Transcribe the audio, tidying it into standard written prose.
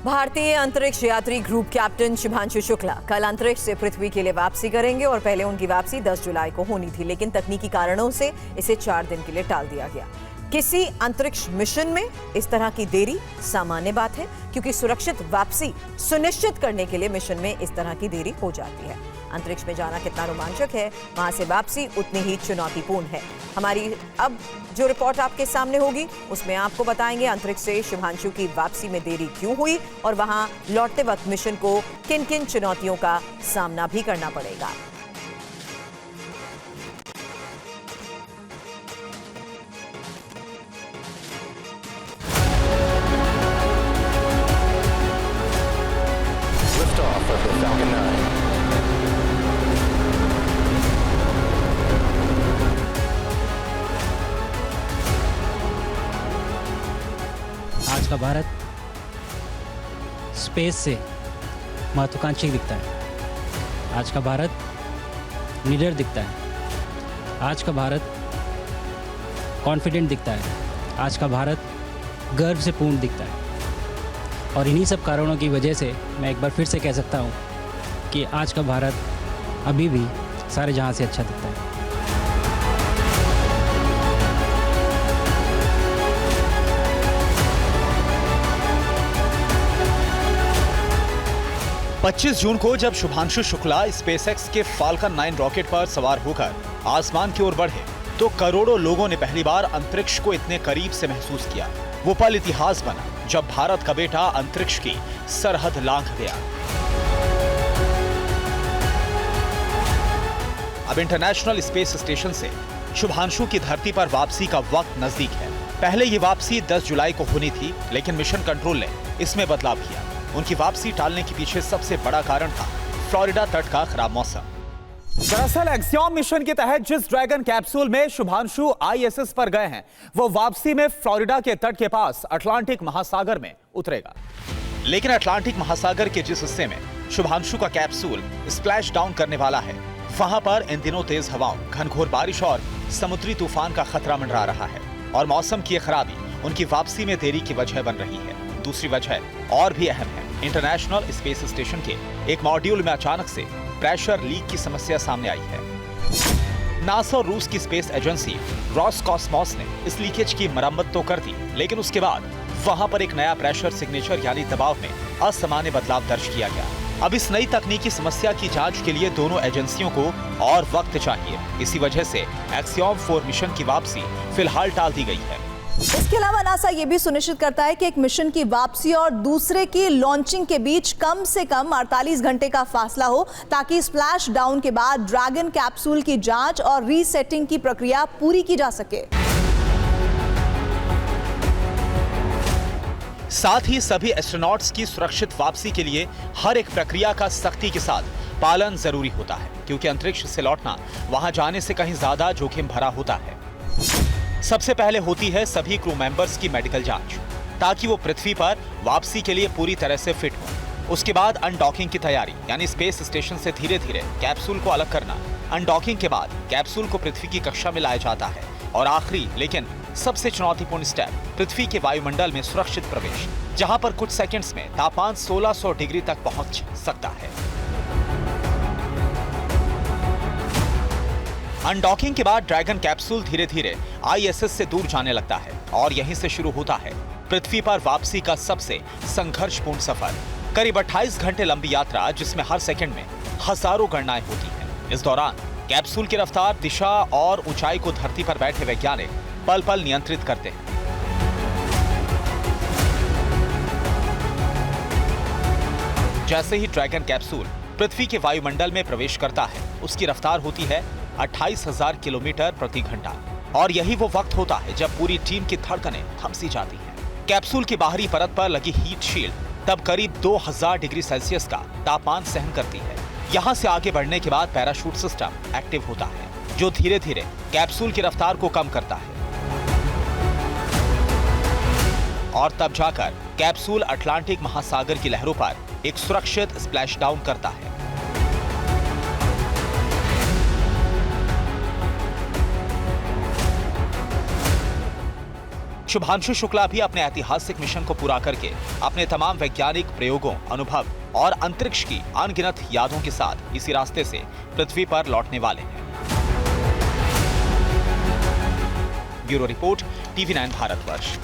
भारतीय अंतरिक्ष यात्री ग्रुप कैप्टन शुभांशु शुक्ला कल अंतरिक्ष से पृथ्वी के लिए वापसी करेंगे और पहले उनकी वापसी 10 जुलाई को होनी थी, लेकिन तकनीकी कारणों से इसे 4 दिन के लिए टाल दिया गया। किसी अंतरिक्ष मिशन में इस तरह की देरी सामान्य बात है, क्योंकि सुरक्षित वापसी सुनिश्चित करने के लिए मिशन में इस तरह की देरी हो जाती है। अंतरिक्ष में जाना कितना रोमांचक है, वहां से वापसी उतनी ही चुनौतीपूर्ण है। हमारी अब जो रिपोर्ट आपके सामने होगी उसमें आपको बताएंगे अंतरिक्ष से शुभांशु की वापसी में देरी क्यों हुई और वहां लौटते वक्त मिशन को किन किन चुनौतियों का सामना भी करना पड़ेगा। Liftoff of the Falcon 9. आज का भारत स्पेस से महत्वाकांक्षी दिखता है। आज का भारत लीडर दिखता है। आज का भारत कॉन्फिडेंट दिखता है। आज का भारत गर्व से पूर्ण दिखता है। और इन्हीं सब कारणों की वजह से मैं एक बार फिर से कह सकता हूँ कि आज का भारत अभी भी सारे जहाँ से अच्छा दिखता है। 25 जून को जब शुभांशु शुक्ला स्पेसएक्स के फाल्कन 9 रॉकेट पर सवार होकर आसमान की ओर बढ़े तो करोड़ों लोगों ने पहली बार अंतरिक्ष को इतने करीब से महसूस किया। वो पल इतिहास बना जब भारत का बेटा अंतरिक्ष की सरहद लांघ गया। अब इंटरनेशनल स्पेस स्टेशन से शुभांशु की धरती पर वापसी का वक्त नजदीक है। पहले ये वापसी 10 जुलाई को होनी थी, लेकिन मिशन कंट्रोल ने इसमें बदलाव किया। उनकी वापसी टालने के पीछे सबसे बड़ा कारण था फ्लोरिडा तट का खराब मौसम। दरअसल एक्सियम मिशन के तहत जिस ड्रैगन कैप्सूल में शुभांशु आईएसएस पर गए हैं, वो वापसी में फ्लोरिडा के तट के पास अटलांटिक महासागर में उतरेगा। लेकिन अटलांटिक महासागर के जिस हिस्से में शुभांशु का कैप्सूल स्प्लैश डाउन करने वाला है, वहां पर इन दिनों तेज हवाओं, घनघोर बारिश और समुद्री तूफान का खतरा मंडरा रहा है। और मौसम की खराबी उनकी वापसी में देरी की वजह बन रही है। दूसरी वजह और भी अहम है। इंटरनेशनल स्पेस स्टेशन के एक मॉड्यूल में अचानक से प्रेशर लीक की समस्या सामने आई है। नासा और रूस की स्पेस एजेंसी रॉसकॉस्मोस ने इस लीकेज की मरम्मत तो कर दी, लेकिन उसके बाद वहां पर एक नया प्रेशर सिग्नेचर यानी दबाव में असामान्य बदलाव दर्ज किया गया। अब इस नई तकनीकी समस्या की जांच के लिए दोनों एजेंसियों को और वक्त चाहिए। इसी वजह से एक्सियम 4 मिशन की वापसी फिलहाल टाल दी गई है। इसके अलावा नासा यह भी सुनिश्चित करता है कि एक मिशन की वापसी और दूसरे की लॉन्चिंग के बीच कम से कम 48 घंटे का फासला हो, ताकि स्प्लैश डाउन के बाद ड्रैगन कैप्सूल की जांच और रीसेटिंग की प्रक्रिया पूरी की जा सके। साथ ही सभी एस्ट्रोनॉट्स की सुरक्षित वापसी के लिए हर एक प्रक्रिया का सख्ती के साथ पालन जरूरी होता है, क्योंकि अंतरिक्ष से लौटना वहां जाने से कहीं ज्यादा जोखिम भरा होता है। सबसे पहले होती है सभी क्रू मेंबर्स की मेडिकल जांच, ताकि वो पृथ्वी पर वापसी के लिए पूरी तरह से फिट हो। उसके बाद अनडॉकिंग की तैयारी, यानी स्पेस स्टेशन से धीरे धीरे कैप्सूल को अलग करना। अनडॉकिंग के बाद कैप्सूल को पृथ्वी की कक्षा में लाया जाता है और आखिरी लेकिन सबसे चुनौतीपूर्ण स्टेप, पृथ्वी के वायुमंडल में सुरक्षित प्रवेश, जहां पर कुछ सेकंड्स में तापमान 1600 डिग्री तक पहुंच सकता है। अनडॉकिंग के बाद ड्रैगन कैप्सूल धीरे धीरे आईएसएस से दूर जाने लगता है और यहीं से शुरू होता है पृथ्वी पर वापसी का सबसे संघर्षपूर्ण सफर। करीब 28 घंटे लंबी यात्रा, जिसमें हर सेकंड में हजारों गणनाएं होती हैं। इस दौरान कैप्सूल की रफ्तार, दिशा और ऊंचाई को धरती पर बैठे वैज्ञानिक पल पल नियंत्रित करते हैं। जैसे ही ड्रैगन कैप्सूल पृथ्वी के वायुमंडल में प्रवेश करता है, उसकी रफ्तार होती है 28,000 किलोमीटर प्रति घंटा। और यही वो वक्त होता है जब पूरी टीम की धड़कनें थम सी जाती हैं। कैप्सूल की बाहरी परत पर लगी हीट शील्ड तब करीब 2000 डिग्री सेल्सियस का तापमान सहन करती है। यहाँ से आगे बढ़ने के बाद पैराशूट सिस्टम एक्टिव होता है, जो धीरे धीरे कैप्सूल की रफ्तार को कम करता है और तब जाकर कैप्सूल अटलांटिक महासागर की लहरों पर एक सुरक्षित स्प्लैश डाउन करता है। शुभांशु शुक्ला भी अपने ऐतिहासिक मिशन को पूरा करके अपने तमाम वैज्ञानिक प्रयोगों, अनुभव और अंतरिक्ष की अनगिनत यादों के साथ इसी रास्ते से पृथ्वी पर लौटने वाले हैं। Bureau report, TV9 Bharatvarsh.